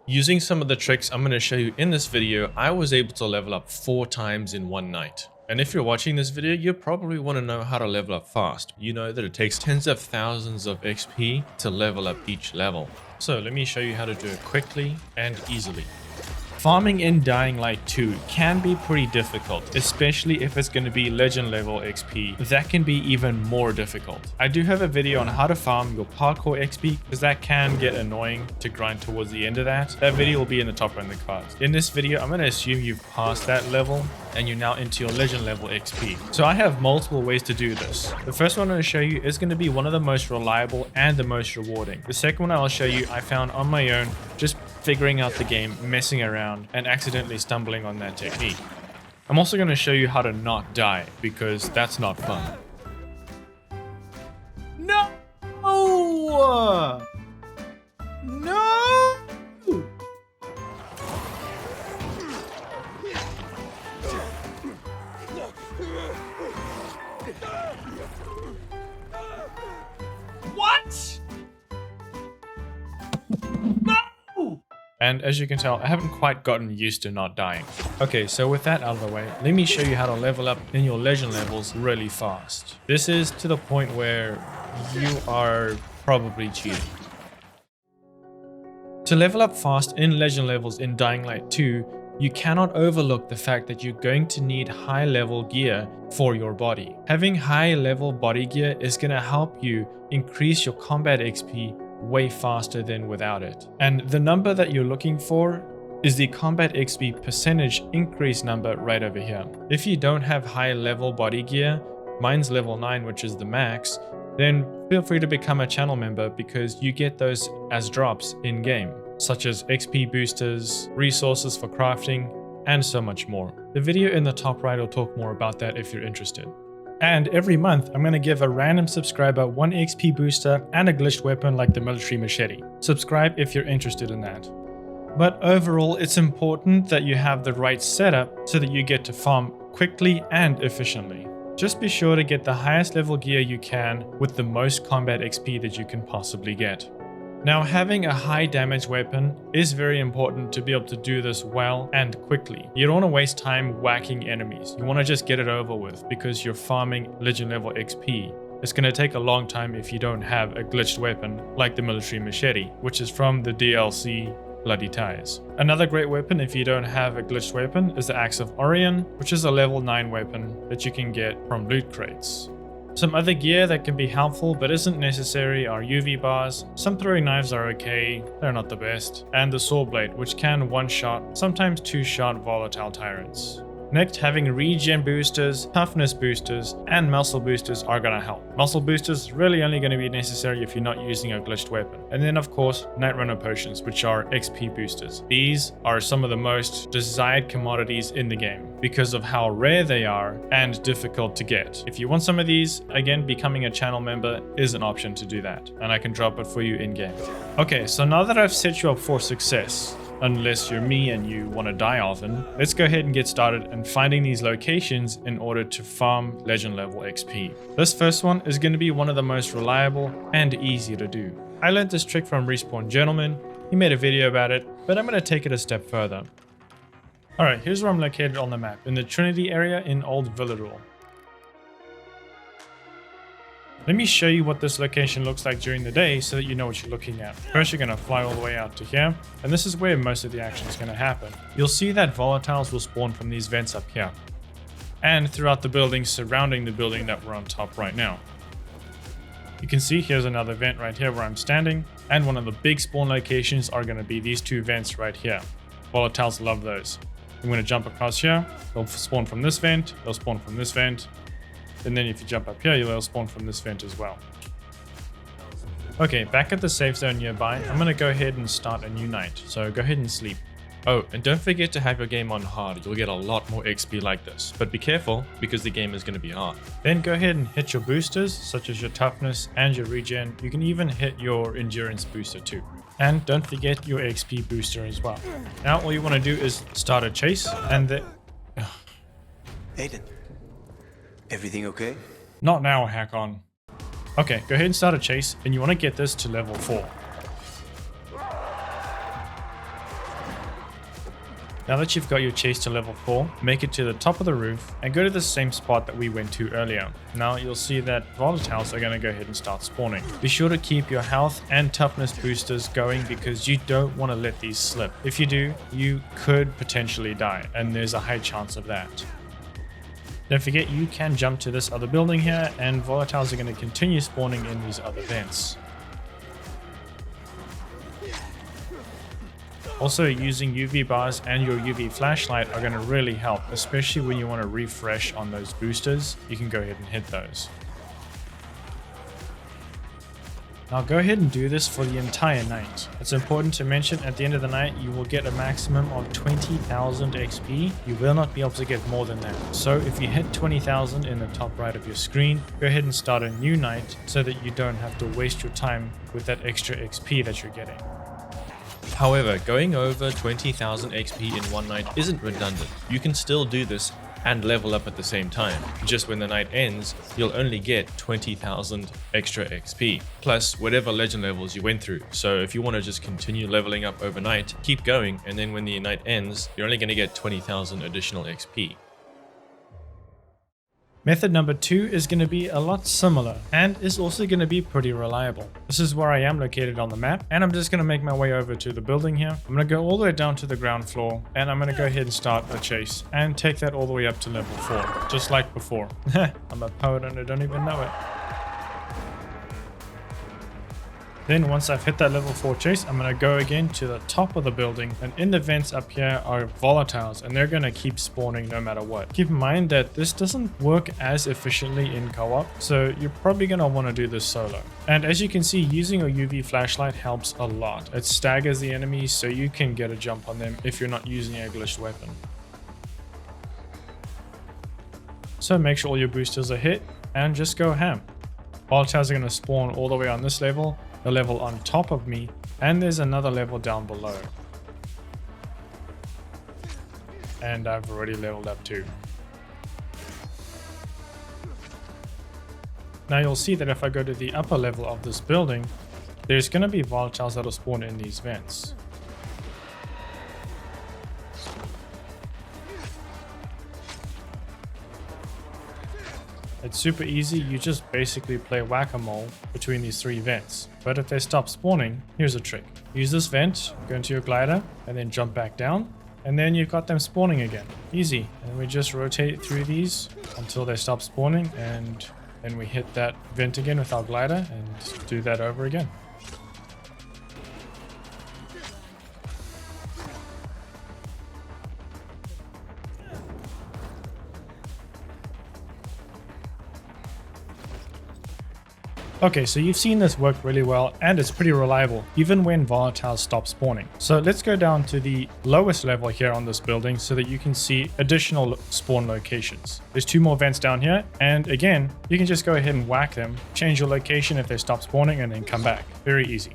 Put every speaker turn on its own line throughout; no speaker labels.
Using some of the tricks I'm going to show you in this video, I was able to level up 4 times in one night. And if you're watching this video, you probably want to know how to level up fast. You know that it takes tens of thousands of XP to level up each level. So let me show you how to do it quickly and easily. Farming in Dying Light 2 can be pretty difficult, especially if it's going to be legend level XP. That can be even more difficult. I do have a video on how to farm your parkour XP because that can get annoying to grind towards the end of that. That video will be in the top right in the cards. In this video, I'm going to assume you've passed that level and you're now into your legend level XP. So I have multiple ways to do this. The first one I'm going to show you is going to be one of the most reliable and the most rewarding. The second one I'll show you I found on my own, just figuring out the game, messing around, and accidentally stumbling on that technique. I'm also going to show you how to not die, because that's not fun.
No! No! What? No!
And as you can tell, I haven't quite gotten used to not dying. Okay, so with that out of the way, let me show you how to level up in your legend levels really fast. This is to the point where you are probably cheating. To level up fast in legend levels in Dying Light 2, you cannot overlook the fact that you're going to need high level gear for your body. Having high level body gear is going to help you increase your combat XP way faster than without it. And the number that you're looking for is the combat XP percentage increase number right over here. If you don't have high level body gear, mine's level 9, which is the max, then feel free to become a channel member because you get those as drops in game, such as XP boosters, resources for crafting, and so much more. The video in the top right will talk more about that if you're interested. And every month, I'm going to give a random subscriber 1 XP booster and a glitched weapon like the military machete. Subscribe if you're interested in that. But overall, it's important that you have the right setup so that you get to farm quickly and efficiently. Just be sure to get the highest level gear you can with the most combat XP that you can possibly get. Now, having a high damage weapon is very important to be able to do this well and quickly. You don't want to waste time whacking enemies. You want to just get it over with because you're farming legend level XP. It's going to take a long time if you don't have a glitched weapon like the military machete, which is from the DLC Bloody Ties. Another great weapon if you don't have a glitched weapon is the Axe of Orion, which is a level 9 weapon that you can get from loot crates. Some other gear that can be helpful but isn't necessary are UV bars. Some throwing knives are okay, they're not the best, and the saw blade, which can one-shot, sometimes two-shot volatile tyrants. Next, having regen boosters, toughness boosters, and muscle boosters are going to help. Muscle boosters really only going to be necessary if you're not using a glitched weapon. And then of course, Night Runner potions, which are XP boosters. These are some of the most desired commodities in the game because of how rare they are and difficult to get. If you want some of these, again, becoming a channel member is an option to do that, and I can drop it for you in game. Okay, so now that I've set you up for success, unless you're me and you want to die often, let's go ahead and get started in finding these locations in order to farm legend level XP. This first one is going to be one of the most reliable and easy to do. I learned this trick from Respawn Gentleman. He made a video about it, but I'm going to take it a step further. Alright, here's where I'm located on the map, in the Trinity area in Old Villador. Let me show you what this location looks like during the day so that you know what you're looking at. First, you're going to fly all the way out to here, and this is where most of the action is going to happen. You'll see that volatiles will spawn from these vents up here, and throughout the buildings surrounding the building that we're on top right now. You can see here's another vent right here where I'm standing, and one of the big spawn locations are going to be these 2 vents right here. Volatiles love those. I'm going to jump across here, they'll spawn from this vent, they'll spawn from this vent, and then if you jump up here, you'll spawn from this vent as well. Okay, back at the safe zone nearby, I'm going to go ahead and start a new night, so go ahead and sleep. Oh, and don't forget to have your game on hard, you'll get a lot more XP like this, but be careful because the game is going to be hard. Then go ahead and hit your boosters, such as your toughness and your regen. You can even hit your endurance booster too. And don't forget your XP booster as well. Now all you want to do is start a chase, and then...
Aiden, everything okay?
Not now, Hack-On. Okay, go ahead and start a chase, and you want to get this to level 4. Now that you've got your chase to level 4, make it to the top of the roof and go to the same spot that we went to earlier. Now you'll see that volatiles are going to go ahead and start spawning. Be sure to keep your health and toughness boosters going because you don't want to let these slip. If you do, you could potentially die, and there's a high chance of that. Don't forget you can jump to this other building here, and volatiles are going to continue spawning in these other vents. Also, using UV bars and your UV flashlight are going to really help, especially when you want to refresh on those boosters. You can go ahead and hit those. Now go ahead and do this for the entire night. It's important to mention at the end of the night you will get a maximum of 20,000 XP. You will not be able to get more than that. So if you hit 20,000 in the top right of your screen, go ahead and start a new night so that you don't have to waste your time with that extra XP that you're getting.
However, going over 20,000 XP in one night isn't redundant. You can still do this and level up at the same time. Just when the night ends, you'll only get 20,000 extra XP, plus whatever legend levels you went through. So if you want to just continue leveling up overnight, keep going, and then when the night ends, you're only going to get 20,000 additional XP.
Method number 2 is going to be a lot similar and is also going to be pretty reliable. This is where I am located on the map, and I'm just going to make my way over to the building here. I'm going to go all the way down to the ground floor, and I'm going to go ahead and start a chase and take that all the way up to level 4, just like before. I'm a poet and I don't even know it. Then once I've hit that level 4 chase, I'm going to go again to the top of the building, and in the vents up here are volatiles, and they're going to keep spawning no matter what. Keep in mind that this doesn't work as efficiently in co-op, so you're probably going to want to do this solo. And as you can see, using a UV flashlight helps a lot. It staggers the enemies so you can get a jump on them if you're not using a glitched weapon. So make sure all your boosters are hit and just go ham. Volatiles are going to spawn all the way on this level, the level on top of me, and there's another level down below. And I've already leveled up too. Now you'll see that if I go to the upper level of this building, there's going to be volatiles that'll spawn in these vents. It's super easy, you just basically play whack-a-mole between these 3 vents. But if they stop spawning, here's a trick. Use this vent, go into your glider, and then jump back down, and then you've got them spawning again. Easy. And we just rotate through these until they stop spawning, and then we hit that vent again with our glider and do that over again. Okay, so you've seen this work really well, and it's pretty reliable, even when volatiles stop spawning. So let's go down to the lowest level here on this building so that you can see additional spawn locations. There's 2 more vents down here, and again, you can just go ahead and whack them, change your location if they stop spawning, and then come back. Very easy.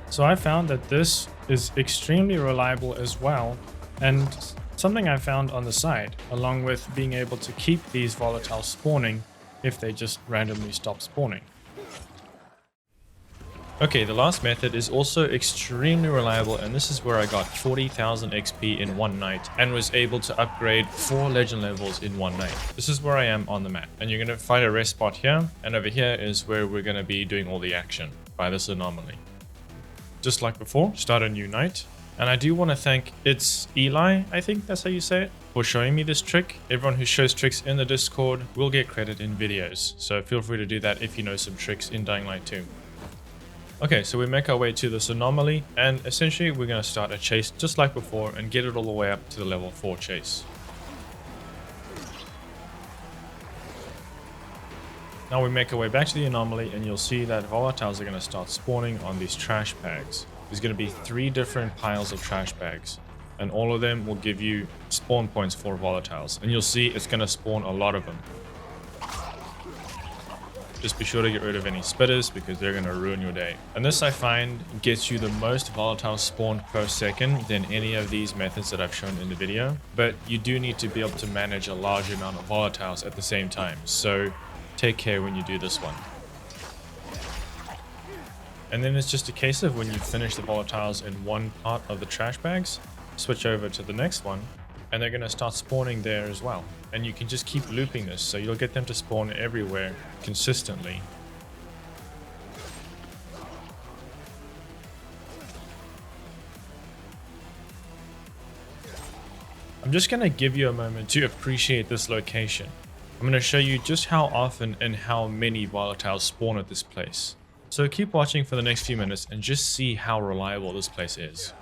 So I found that this is extremely reliable as well, and something I found on the side, along with being able to keep these volatiles spawning if they just randomly stop spawning.
Okay, the last method is also extremely reliable, and this is where I got 40,000 XP in one night and was able to upgrade 4 legend levels in one night. This is where I am on the map, and you're going to find a rest spot here, and over here is where we're going to be doing all the action by this anomaly. Just like before, start a new night. And I do want to thank it's Eli, I think that's how you say it, for showing me this trick. Everyone who shows tricks in the Discord will get credit in videos, so feel free to do that if you know some tricks in Dying Light 2. Okay, so we make our way to this anomaly, and essentially we're going to start a chase just like before and get it all the way up to the level 4 chase. Now we make our way back to the anomaly, and you'll see that volatiles are going to start spawning on these trash bags. There's going to be 3 different piles of trash bags, and all of them will give you spawn points for volatiles, and you'll see it's going to spawn a lot of them. Just be sure to get rid of any spitters because they're going to ruin your day. And this, I find, gets you the most volatiles spawned per second than any of these methods that I've shown in the video, but you do need to be able to manage a large amount of volatiles at the same time, so take care when you do this one.
And then it's just a case of when you finish the volatiles in one part of the trash bags, switch over to the next one, and they're going to start spawning there as well. And you can just keep looping this, so you'll get them to spawn everywhere consistently. I'm just going to give you a moment to appreciate this location. I'm going to show you just how often and how many volatiles spawn at this place. So keep watching for the next few minutes and just see how reliable this place is.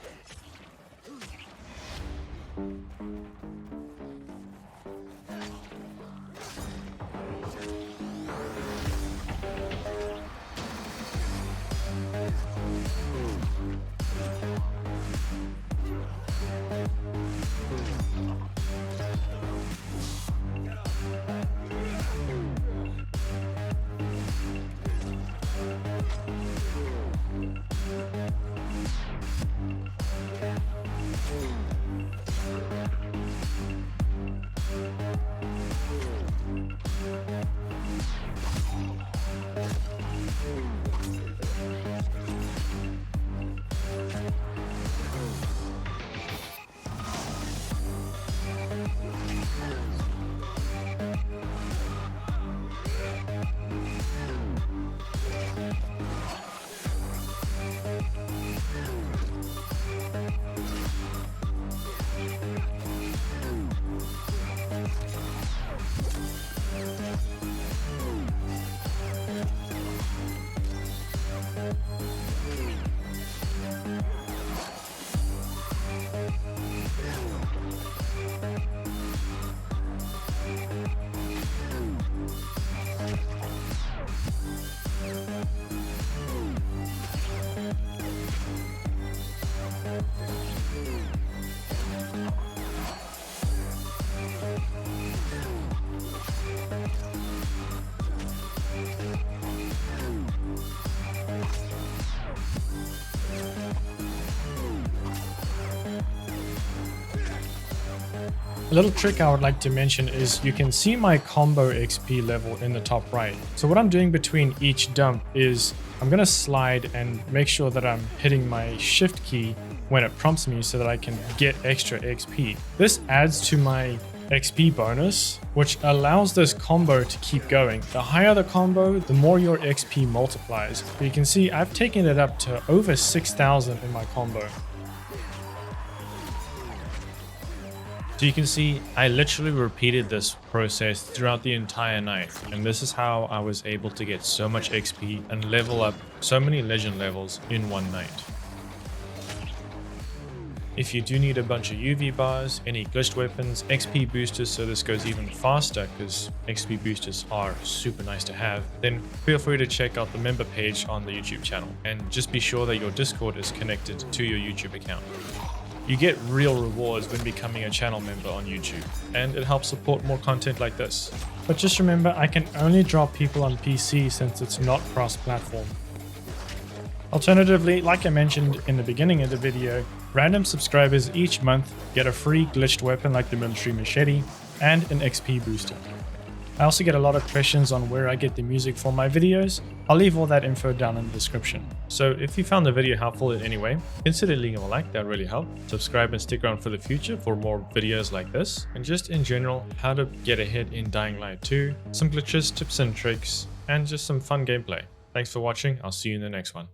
A little trick I would like to mention is you can see my combo XP level in the top right. So what I'm doing between each dump is I'm going to slide and make sure that I'm hitting my shift key when it prompts me so that I can get extra XP. This adds to my XP bonus, which allows this combo to keep going. The higher the combo, the more your XP multiplies. You can see I've taken it up to over 6,000 in my combo. So you can see I literally repeated this process throughout the entire night, and this is how I was able to get so much XP and level up so many legend levels in one night. If you do need a bunch of UV bars, any glitched weapons, XP boosters so this goes even faster because XP boosters are super nice to have, then feel free to check out the member page on the YouTube channel, and just be sure that your Discord is connected to your YouTube account. You get real rewards when becoming a channel member on YouTube, and it helps support more content like this. But just remember, I can only drop people on PC since it's not cross-platform. Alternatively, like I mentioned in the beginning of the video, random subscribers each month get a free glitched weapon like the military machete and an XP booster. I also get a lot of questions on where I get the music for my videos. I'll leave all that info down in the description. So if you found the video helpful in any way, consider leaving a like, that would really help. Subscribe and stick around for the future for more videos like this. And just in general, how to get ahead in Dying Light 2, some glitches, tips and tricks, and just some fun gameplay. Thanks for watching, I'll see you in the next one.